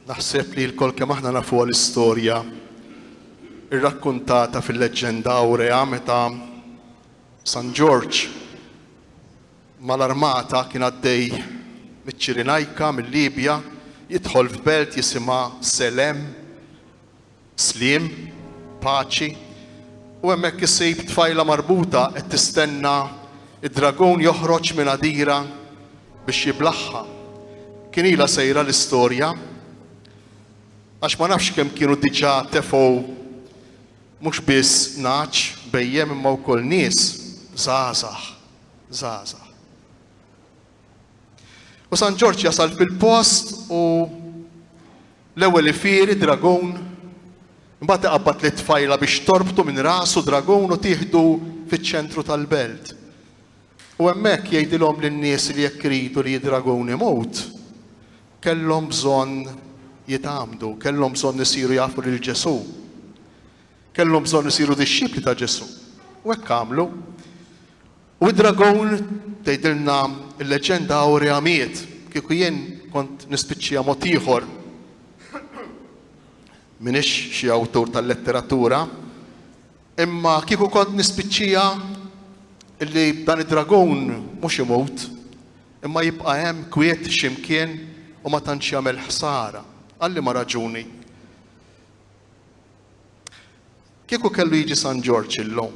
Naħseb li l-kol kemm aħna nafu l-istorja irrakkuntata fil-leġġenda awrea meta San George mal-armata kien għaddej miċ-Ċirenajka mill-Libja jidħol f'belt jisimha Selem, Slim, Paċi, u hemmhekk isib tfajla marbuta qed tistenna id-dragon joħroġ minn għadira biex jiblaħħa. Kien ilha sejra l-istorja għax ma nafx kemm kienu diġà tefgħu mhux biss ngħaġ bejjem imma wkoll nies żgħażagħ. U San George jasal fil-post u l-ewwel ifieri dragon imbagħad iqabbad li tfajla biex torbtu minn rasu dragon u tieħdu fiċ-ċentru tal-belt. U hemmhekk jgħidilhom lin-nies li jekk iridu li d-dragon imut kellhom bżonn jitgħamdu, kellhom bżonn isiru jafu lil Ġesu. Kellhom bżonn isiru dixxipli ta' Ġesu. U hekk għamlu. U d-dragon tgħidilna l-leġenda awrea miet, kieku jien kont nispiċċija mod ieħor. Minix xi awtur tal-letteratura, imma kieku kont nispiċċija illi dan id-dragon mhux imut, imma jibqa' hemm kwiet x'imkien u ma tantx jagħmel ħsara. Għalli ma raġuni. Kieku kellu jiġi San George illum.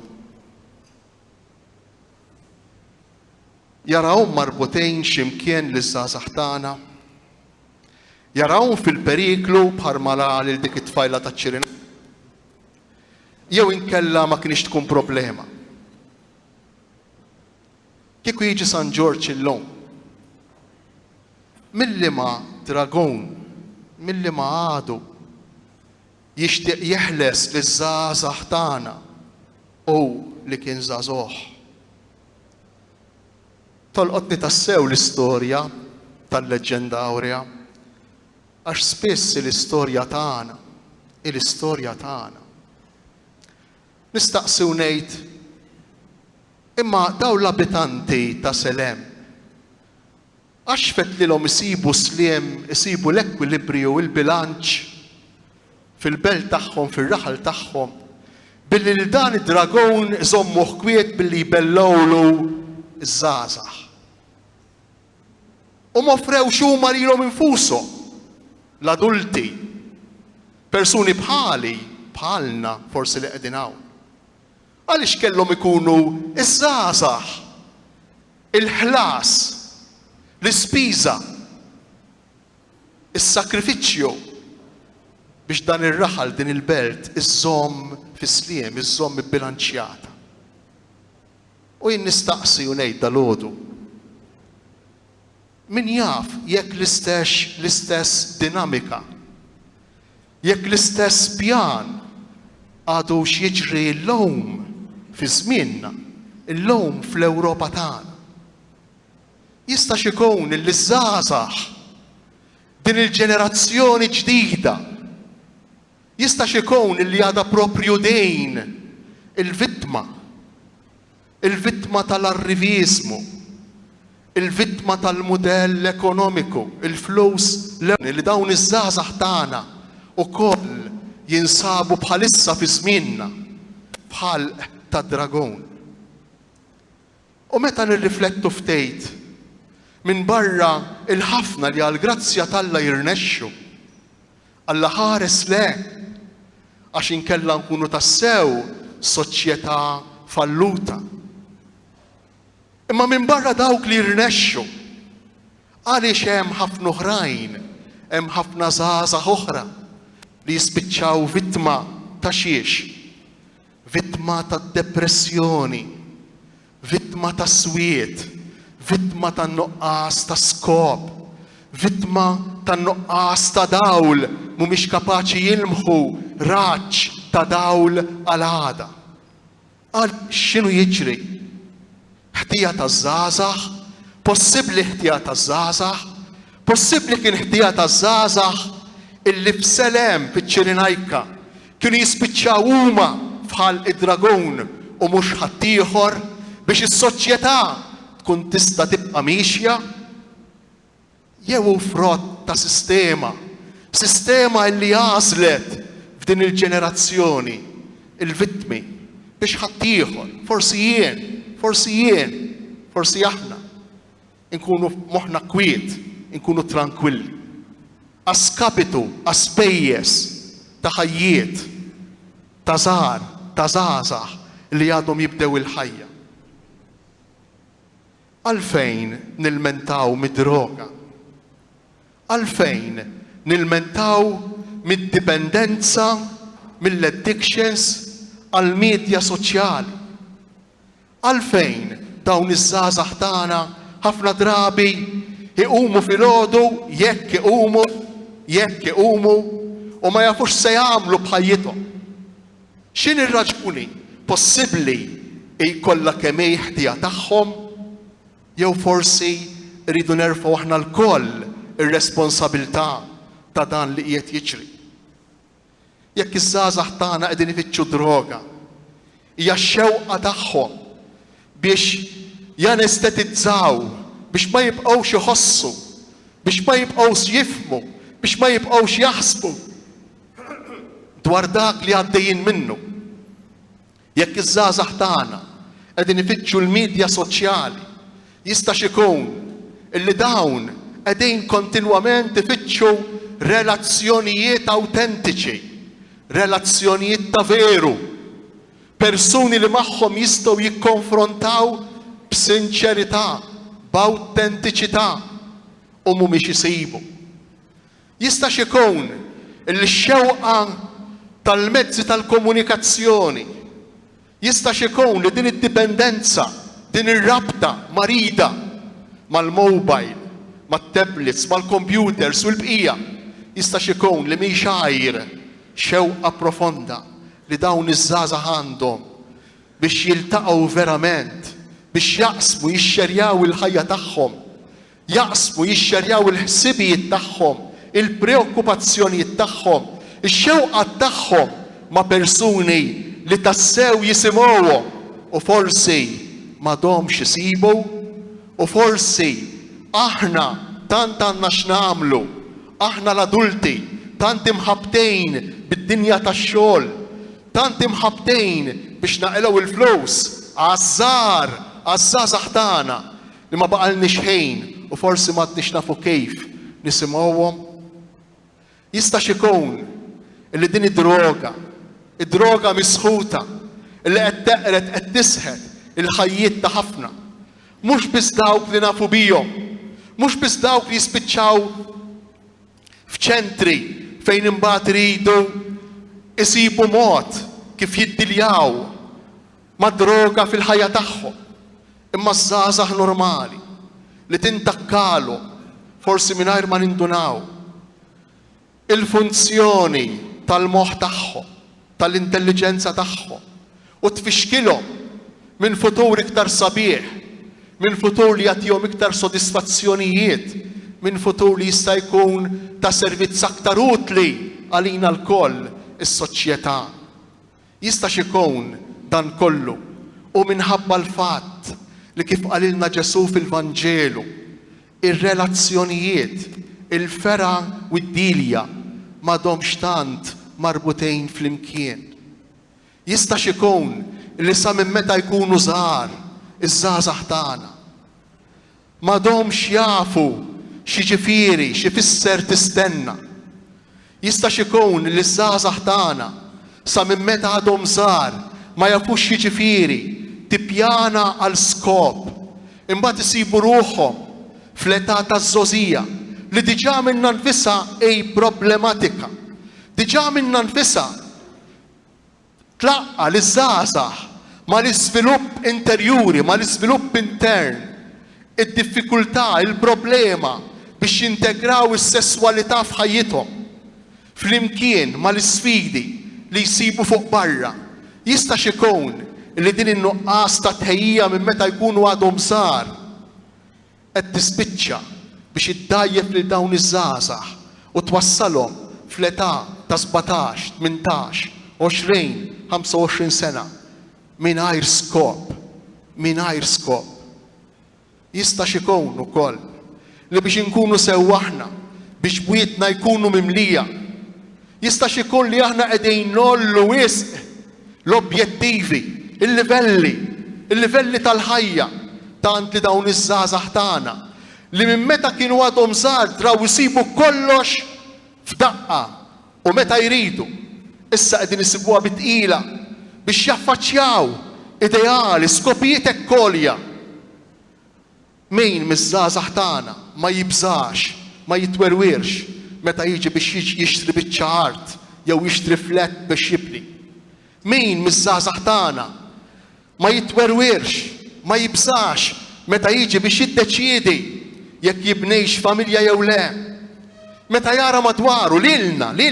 Jarawhom marbutejn x'imkien liż-żgħażagħ tagħna. Jarawhom fil-periklu bħal lil dik it-tfajla taċ-Ċirena. Jew inkella ma kienx tkun problema. Kieku jiġi San George illum. Milli-ma dragon, milli-ma għadu jixtieq jeħles liż-żgħażagħ tagħna u li kien żagħżugħ. Tolqotni tassew l-istorja tal-leġġenda awrea għax spiss l-istorja tagħna, nistaqsi u ngħid imma dawn l-abitanti ta' Selem għax fettlilhom isibu sliem, isibu l-ekwilibrju, il-bilanċ fil-belt tagħhom, fir-raħal tagħhom, billi l dan id-dragon iżommuh kwiet billi jbellgħulu ż-żgħażagħ. U ma offrewx huma lilhom infushom, l-adulti, persuni bħalna forsi li qegħdin hawn. Għaliex kellhom ikunu iż-żgħażagħ, il-ħlas, l-ispiża, is-sakrifiċċju biex dan ir-raħal din il-belt iżżomm fis-sliem, iżżomm ibbilanċjata. U jien nistaqsi u ngħid dalgħodu. Min jaf jekk l-istess dinamika, jekk l-istess pjan għadu x'jiġri llum fi żmienna, illum fl-Ewropa tagħna. Jistax ikun li żgħażagħ din il-ġenerazzjoni ġdida jistax ikun li għadha proprju dejn il-vittma tal-arriviżmu, il-vittma tal-mudell ekonomiku, il-flus li dawn iż-żgħażagħ tagħna wkoll jinsabu bħalissa fi żmienna bħal tad-dragon. U meta nirriflettu ftit minn barra il-ħafna li għall-grazzja tal-Alla jirnexxu, Alla ħares le, għax inkella nkunu tassew soċjetà falluta. Imma minn barra dawk li jirnexxu, għaliex hemm ħafna oħrajn, hemm ħafna żgħażagħ oħra li jispiċċaw vittma ta' xiex, vittma tad-depressjoni, vittma ta' swiet, vittma tan-nuqqas ta' skop, vittma tan-nuqqas ta' dawl mhumiex kapaċi jilmħu raġġ ta' dawl għal għada. Għal x'inhu jiġri? Ħtija taż-żgħażagħ, possibbli ħtija taż-żgħażagħ, possibbli kien ħtija taż-żgħażagħ illi f'Selem fiċ-Ċirenajka kienu jispiċċaw huma bħal id-dragon u mhux ħadd ieħor biex is-soċjetà tkun tista' tibqa' mixja jew frott ta' sistema Sistema li għażlet f'din il-ġenerazzjoni il-vittmi biex ħaddieħor, forsi jien, forsi aħna nkunu moħħna kwiet, nkunu tranquilli. Għaskapitu, għaspejjes ta' ħajjiet, ta' żgħar, ta' żgħażagħ li għadhom jibdew il-ħajja. Għalfejn nilmentaw mid-droga? Għalfejn nilmentaw mid-dipendenza mill-addictions għal-medja soċjali? Għalfejn dawn iż-żgħażagħ tagħna ħafna drabi iqumu filgħodu jekk iqumu u ma jafux se jagħmlu bħajjithom. X'inhi r-raġuni possibbli jkollha kemm ħtija tagħhom jew forsi rridu nerfgħu aħna lkoll ir-responsabbiltà ta' dan li qiegħed jiġri. Jekk iż-żgħażagħ tagħna qegħdin ifittxu droga, hija x-xewqa tagħhom biex janestetizzaw, biex ma jibqgħux iħossu, biex ma jibqgħux jifhmu, biex ma jibqgħux jaħsbu dwar dak li għaddejjin minnu. Jekk iż-żgħażagħ tagħna qegħdin ifittxu l-midja soċjali, jistax ikun illi dawn qegħdin kontinwament ifittxu relazzjonijiet awtentiċi, relazzjonijiet ta' veru, persuni li magħhom jistgħu jikkonfrontaw b'sinċerità, b'awtentiċità u mhumiex isibu. Jistax ikun illi x-xewqa tal-mezzi tal-komunikazzjoni, jistax ikun li din id-dipendenza, din ir-rabta marida mal-mobile, mat-tablets, mal-computers u l-bqija, jistax ikun li mhix għajr xewqa profonda li dawn iż-żgħażagħ għandhom biex jiltaqgħu verament, biex jaqsmu jixxerjaw il-ħajja tagħhom, jaqsmu jixxerjaw il-ħsibijiet tagħhom, il-preokkupazzjonijiet tagħhom, ix-xewqa tagħhom ma' persuni li tassew jisimgħuhom u forsi m'għadhomx isibu u forsi aħna tant għandna x'nagħmlu, aħna l-adulti tant imħabbtejn bid-dinja tax-xogħol, tant imħabbtejn biex naqilgħu il-flus għaż-żgħażagħ tagħna li ma baqalniex ħin u forsi m'għadniex nafu kejf nisimgħuhom. Jistax ikun illi din id-droga misħuta illi qed teqret qed tisħed il-ħajjiet ta' ħafna. Mhux biss dawk li nafu bihom, mhux biss dawk li jispiċċaw f'ċentri fejn imbagħad iridu isibu mod kif jiddiljaw mad droga fil-ħajja tagħhom. Imma żgħażagħ normali li tintakkalhom forsi mingħajr ma nindunaw il-funzjoni tal-moħħ tagħhom, tal-intelligenza tagħhom u tfixkilhom minn futur iktar sabiħ, minn futur li jagħtihom iktar sodisfazzjonijiet, minn futur li jista' jkun ta' servizz aktar utli għalina l-koll is-soċjetà. Jistax ikun dan kollu u minħabba l-fatt li kif qalilna Ġesu fil-Vanġelu, ir-relazzjonijiet, il-fera u d-dilja m'għadhomx tant marbutejn flimkien. Jistax ikun li sa minn meta jkunu żgħar iż-żgħażagħ tagħna m'għadhomx jafu x'jiġifieri x'ifisser tistenna. Jistax ikun li żgħażagħ tagħna sa minn meta għadhom żgħar ma jafux x'jiġifieri tippjana għal skop, imbagħad isibu ruħhom fl-età taż-żożija li diġà minnha nfisha problematika. Diġà minnha nfisha tlaqqa li żgħażagħ mal-iżvilupp interjuri, mal-iżvilupp intern, id-diffikultà, il-problema biex jintegraw is-sesswalità f'ħajjithom flimkien mal-isfidi li jsibu fuq barra. Jistax ikun li din in-nuqqas ta' tħejjija minn meta jkunu għadhom żgħar qed tispiċċa biex iddajjef lil dawn iż-żgħażagħ u twassalhom fl-età ta' 17, 18, 20, 25 sena mingħajr skop. Jistax ikun ukoll li biex inkunu sew aħna biex bwietna jkunu mimlija. Jistax ikun li aħna qegħdin nollu wisq l-objettivi, il-livelli tal-ħajja tant li dawn iż-żgħażagħ tagħna li minn meta kienu għadhom żgħar draw isibu kollox f'daqqa u meta jridu. Issa qegħdin isibuha bitqila biex jaffaċċjaw ideali, skopijiet ekkolja. Min miż-żgħażagħ tagħna ma jibżax, ma jitwerwirx meta jiġi biex jixtri biċċa art jew jixtri flett biex jibni. Min miż-żgħażagħ tagħna ma jitwerwirx, ma jibżax meta jiġi biex jiddeċiedi jekk jibnejx familja jew le. Meta jara madwaru lilna li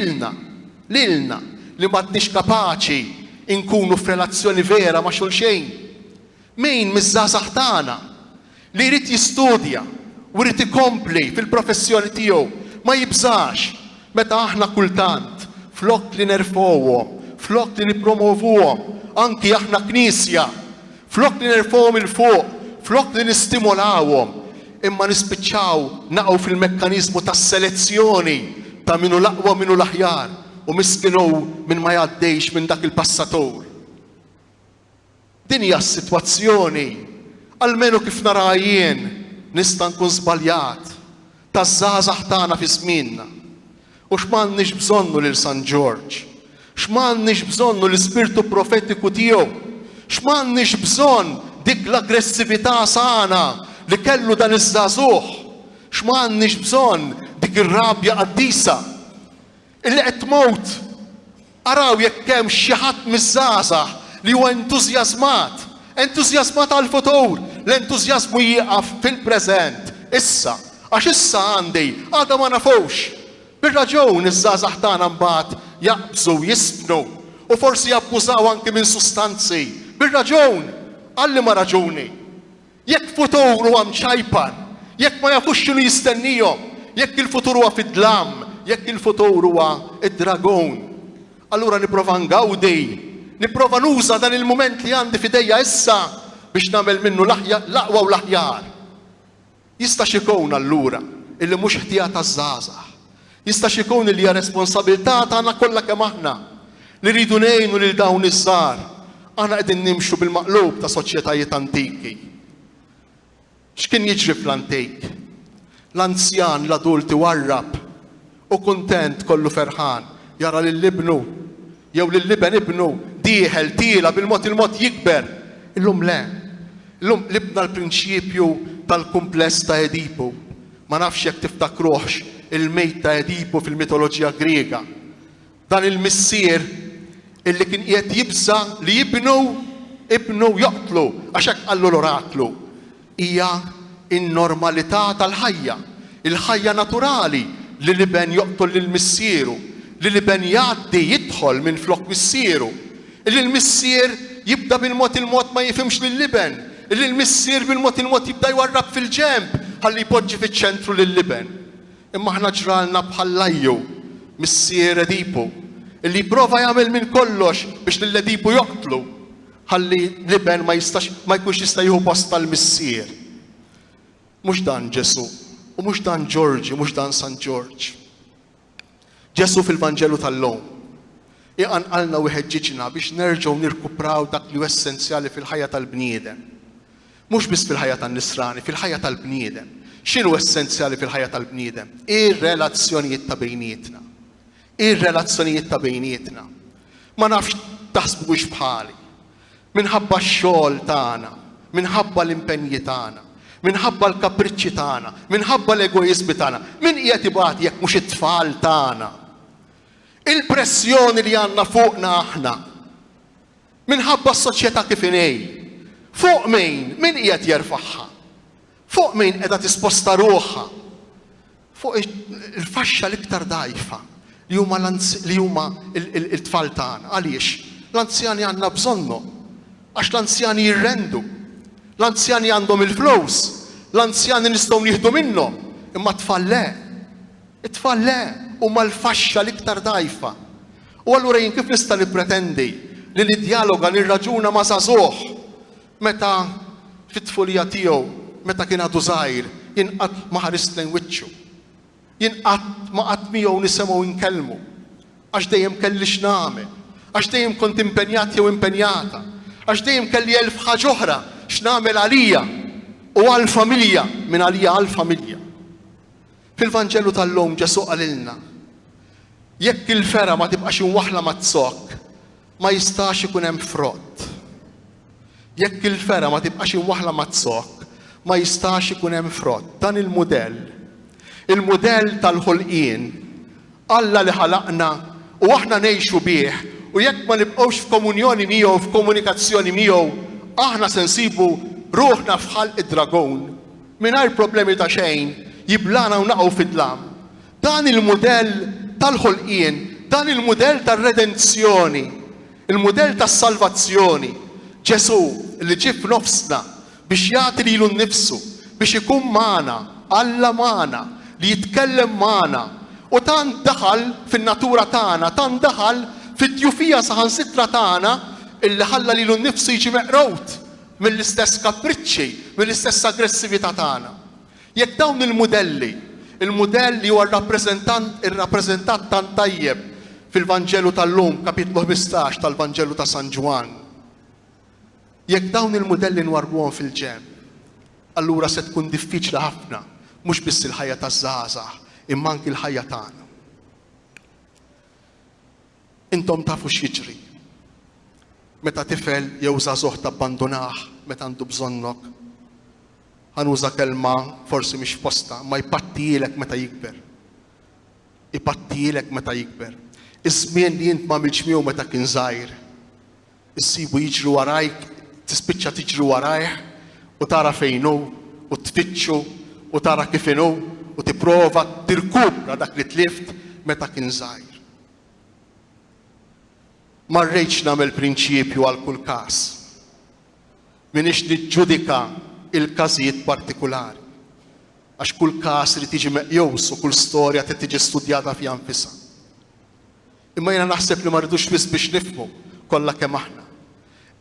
m'għadniex kapaċi inkunu f'relazzjoni vera ma' xulxejn. Min miż-żgħażagħ tagħna li jrid jistudja u jrid ikompli fil-professjoni tiegħu ma jibżax meta aħna kultant flok li nerfowhom, flok li nippromovuhom, anki aħna knisja, flok li nerfowhom il fuq, flok li nistimolawhom, imma nispiċċaw naqgħu fil-mekkaniżmu tas-selezzjoni ta' minu l-aqwa minu l-aħjar u miskinu minn ma jgħaddejx minn dak il-passatur. Din hija s-sitwazzjoni, almenu kif nara jien nista' nkun żbaljat taż-żgħażagħ tagħna fi żmienna. U x'm'għandniex bżonnu lil San George, x'm'għandniex bżonnu l-ispirtu profetiku tiegħu, x'm'għandniex bżonn dik l-aggressività sana li kellu dan iż-żagħżugħ, x'm'għandniex bżonn dik ir-rabja qaddisa illi qed tmut. Araw jekk hemm xi ħadd miż-żgħażagħ li huwa entużjażmat għall-futur, l-entużjażmu jieqaf fil-preżent, issa, għax issa għandi, għadha ma nafux. Bir-raġun iż-żgħażagħ tagħna mbagħad jaqbżu, jisbnu u forsi jabbużaw anke minn sustanzi. Bir-raġun, għalli ma raġuni. Jekk futur huwa mċajpan, jekk ma jafux x'inhu jistennihom, jekk il-futur huwa fid-dlam, jekk il-futur huwa id-dragon, allura nipprova ngawdi, nipprova nuża dan il-mument li għandi f'idejja issa biex nagħmel minnu l-aqwa u l-aħjar. Jistax ikun allura illi mhux ħtija taż-żgħażagħ. Jistax ikun li hija responsabilità tagħna kollha kemm aħna li rridu ngħinu lil dawn iż-żgħar. Aħna qegħdin nimxu bil-maqlub ta' soċjetajiet antiki. X'kien jiġri fl-antik? L-anzjan, l-adulti warrab u kuntent kollu ferħan jara lill-ibnu jew lill-liben ibnu dieħel tiela bil-mod il-mod jikber. Illum le. Illum libna l-prinċipju tal-kumpless ta' Edipu. Ma nafx jekk tiftakruhx il-mejt ta' Edipu fil-mitoloġija Griega. Dan il-missier illi kien qiegħed jibża li ibnu joqtlu għax hekk qallu l-oraklu. Hija in-normalità tal-ħajja, il-ħajja naturali li liben joqtol lill-missieru, li liben jgħaddi jidħol minn flok missieru, li l-missier jibda bil-mod il-mod ma jifhimx lill-liben, li l-missier bil-mod il-mod jibda jwarrab fil-ġenb ħalli jpoġġi fiċ-ċentru lill-liben. Imma aħna ġralna bħal Lajju, missier Edipu, illi jipprova jagħmel minn kollox biex lill-Edipu joqtlu ħalli liben ma jkunx jista' jieħu post tal-missier. Mhux dan Ġesu, u mhux dan Ġorġi, mhux dan San George. Ġesu fil-Vanġelu tal-lum iqanqalna u jħeġġiġna biex nerġgħu nirkupraw dak li hu essenzjali fil-ħajja tal-bniedem. Mhux biss fil-ħajja tan-nisrani, fil-ħajja tal-bniedem. X'inhu essenzjali fil-ħajja tal-bniedem? Ir-relazzjonijiet ta' bejnietna. Ir-relazzjonijiet ta' bejnietna. Ma nafx taħsbux bħali. Minħabba x-xogħol tagħna, minħabba l-impenji tagħna, minħabba l-kapriċċi tagħna, minħabba l-egoiżmi tagħna, min qiegħed ibagħat jekk mhux it-tfal tagħna. Il-pressjoni li għandna fuqna aħna, minħabba s-soċjetà kif inhi, fuq min qiegħed jerfa'ha, fuq min qiegħda tisposta ruħha, fuq il-faxxa l-iktar dgħajfa li huma il-tfal tagħna. Għaliex? L-anzjani għandna bżonnu, għax l-anzjani jirrendu. L-anzjani għandhom il-flus, l-anzjani nistgħu nieħdu minnhom, imma t-tfal le. It-tfal le huma l-faxxa l-iktar dgħajfa. U allura jien kif nista' nippretendi li niddialoga nirraġuna ma' żagħżugħ meta fit-tfulija tiegħu meta kien għadu żgħir jinqatt ma ħarist lejn wiċċu. Jien qatt ma qatt miegħu nisimgħu nkellmu għax dejjem kelli x'nagħmel, għax dejjem kont impenjat jew impenjata, għax dejjem kelli elf ħaġa oħra x'nagħmel għalija u għall-familja minn għalija għall-familja. Fil-Vanġelu tal-lum Ġesu qalilna jekk il-fera ma tibqax inwaħla mat-zokk ma jistax ikun hemm frott. Jekk il-fera ma tibqax inwaħla mat-zokk ma jistax ikun hemm frott. Dan il-mudell tal-ħolqien Alla li ħalaqna u aħna ngħixu bih u jekk ma nibqgħux f'komunjoni miegħu f'komunikazzjoni miegħu aħna se nsibu ruħna f'ħalq id-dragon mingħajr problemi ta' xejn jiblana u naqgħu fid-dlam. Dan il-mudell tal-ħolqien, dan il-mudell tar-redenzjoni, il-mudell tas-salvazzjoni, Ġesu li ġie f'nofsna biex jagħti lilu nnifsu, biex ikun magħna, Alla magħna, li jitkellem magħna. U tant daħal fin-natura tagħna, tant daħal fid-djufija saħansitra tagħna illi ħalla lilu nnifsu jiġi meqrut mill-istess kapriċċi, mill-istess aggressività tagħna. Jekk dawn il-modelli, il-modell li huwa ir-rappreżentant tant tajjeb fil-Vanġelu tal-lum, kapitlu 15 tal-Vanġelu ta' San Ġwan. Jekk dawn il-modelli nwarbuhom fil-ġem, allura se tkun diffiċli ħafna, mhux biss il-ħajja taż-żgħażagħ, imma anki l-ħajja tagħna. Intom tafu x'jiġri. Meta tifel jew żagħżugħ tabbandunah meta għandu bżonnok, ħanuża kelma forsi mhix posta, ma jpattilek meta jikber. Ipattilek meta jikber. Iż-żmien li int m'għamilx miegħu meta kien żgħir. Issibu jiġru warajk, tispiċċa tiġri warajh u tara fejn hu u tfittxu u tara kif inhu u tipprova tirkupra dak li tlift meta kien żgħir. Ma rridx nagħmel prinċipju għal kull każ. M'iniex niġġudika il-każijiet partikulari. Għax kull każ li tiġi meqjus u kull storja trid tiġi studjata fiha nfisha. Imma jiena naħseb li ma rridux biss biex nifhmu kollha kemm aħna.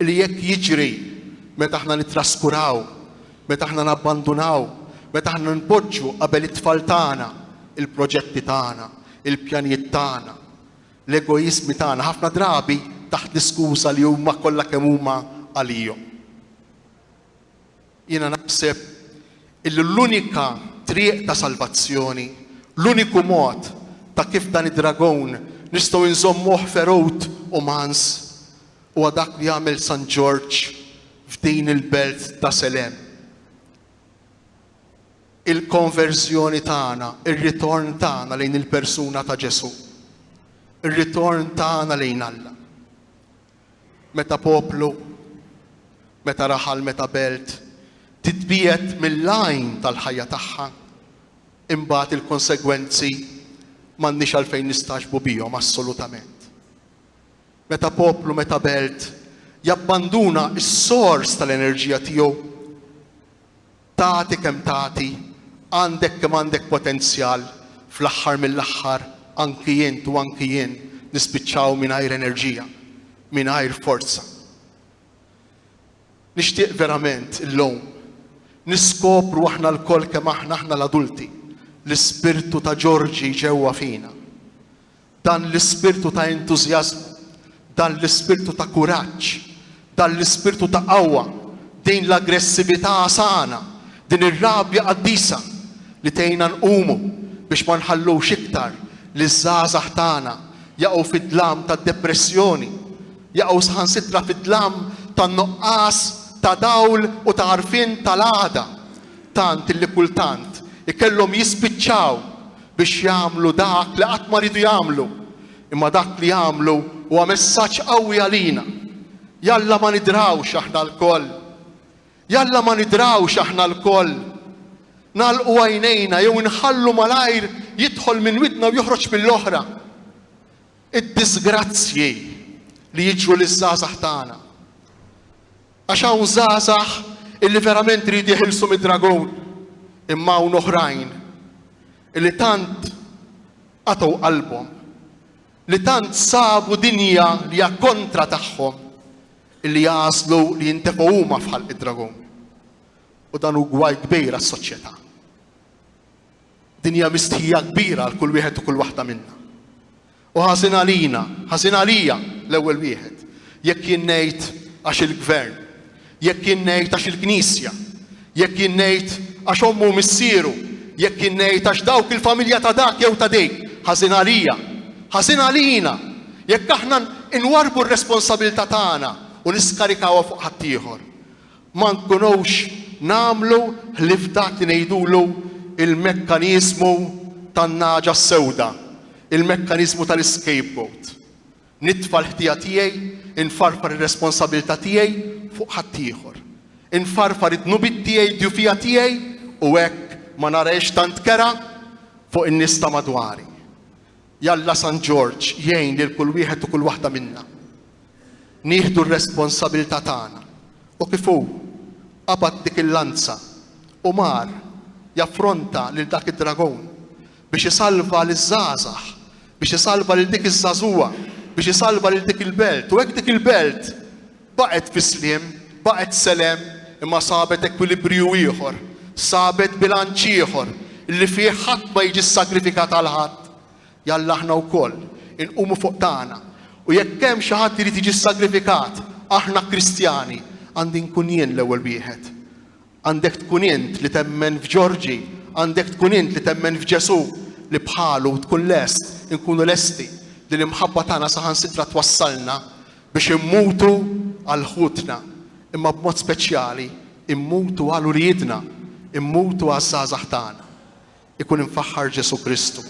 Li jekk jiġri meta aħna nittraskuraw, meta aħna nabbandunaw, meta aħna npoġġu qabel it-tfal tagħna, il-proġetti tagħna, il-pjanijiet tagħna, l-egoizmi tagħna ħafna drabi taħt l-iskuża li huma kollha kemm huma għalihom. Jiena naħseb illi l-unika triq ta' salvazzjoni, l-uniku mod ta' kif dan id-dragon nistgħu nżommuh ferut u mans huwa dak li jagħmel San George f'din il-belt ta' Selem. Il-konverżjoni tagħna, ir-ritorn tagħna lejn il-persuna ta' Ġesu. Ir-ritorn tagħna lejn Alla. Meta poplu, meta raħal, meta belt, titbiet mill-lajn tal-ħajja tagħha, imbagħad il-konsegwenzi m'għandniex għalfejn nistaġbu bihom assolutament. Meta poplu, meta belt, jabbanduna s-sors tal-enerġija tiegħu, tagħti kemm tagħti, għandek kemm għandek potenzjal, fl-aħħar mill-aħħar anki jien nispiċċaw mingħajr enerġija, mingħajr forza. Nixtieq verament illum niskopru aħna l-koll kemm aħna l-adulti l-ispirtu ta' Ġorġi ġewwa fina. Dan l-ispirtu ta' entużjażmu, dan l-ispirtu ta' kuraġġ, dan l-ispirtu ta' qawwa, din l-aggressività sana, din ir-rabja qaddisa li tgħinna nqumu biex ma nħallux iktar li żgħażagħ tagħna jaqgħu fid-dlam tad-depressjoni, jaqgħu saħansitra fid-dlam tan-nuqqas ta' dawl u ta' għarfien tal-għada, tant illi kultant ikellhom jispiċċaw biex jagħmlu dak li qatt ma ridu jagħmlu, imma dak li jagħmlu huwa messaġġ qawwi għalina. Jalla ma nidrawx aħna l-koll. Jalla ma nidrawx aħna l-koll. Nagħlqu għajnejna jew inħallu malajr jidħol minn widna u joħroġ mill-oħra. Id-disgrazzji li jiġru liż-żgħażagħ tagħna. Għax hawn żgħażagħ illi verament iridu jeħilsu mid-dragon, imma hawn oħrajn illi tant qatgħu qalbhom, li tant sabu dinja li hija kontra tagħhom, illi jażlu li jintefgħu huma f'ħalq id-dragon. U dan hu gwaj kbir għas-soċjetà. Dinja mistħija kbira għal kull wieħed u kull waħda minna. U ħażin għalina, ħażin għalija l-ewwel wieħed. Jekk jien ngħid għax il-gvern, jekk jien ngħid għax il-Knisja, jekk jien ngħid għax ommu missieru, jekk jien ngħid għax dawk il-familja ta' dak jew ta' dik, ħażin għalija, ħażin għalina. Jekk aħna nwarbu r-responsabilità tagħna u niskarikawha fuq ħadd ieħor, ma nkunux nagħmlu ħlief dak li ngħidulu il-mekkaniżmu tan-naġa sewda, il-mekkaniżmu tal-scapegoat. Nitfa' l-ħtija tiegħi, infarfar ir-responsabilità tiegħi fuq ħadd ieħor. Infarfar id-dnubit tiegħi, d-djufija tiegħi u hekk ma narajx tant kera fuq in-nies ta' madwari. Jalla San George jgħin lil kull wieħed u kull waħda minna. Nieħdu r-responsabilità tagħna. U kif hu qabad dik il-lanza u mar jaffronta lil dak id-dragon biex isalva liż-żgħażagħ, biex isalva lil dik iż-żagħżugħa, biex isalva lil dik il-belt. U hekk dik il-belt baqgħet fi sliem, baqgħet selem, imma sabet ekwilibrju ieħor, sabet bilanċ ieħor li fih ħadd ma jiġi sagrifikat għal ħadd. Jalla aħna wkoll inqumu fuq tagħna. U jekk hemm xi ħadd irid jiġi sagrifikat, aħna Kristjani għandi nkun jien l-ewwel wieħed. Għandek tkun int li temmen f'Ġorġi, għandek tkun int li temmen f'Ġesu li bħalu tkun lest, inkunu lesti li l-imħabba tagħna saħansitra twassalna biex immutu għal ħutna, imma b'mod speċjali immutu għal uliedna, immutu għaż-żgħażagħ tagħna. Ikun infaħħar Ġesu Kristu.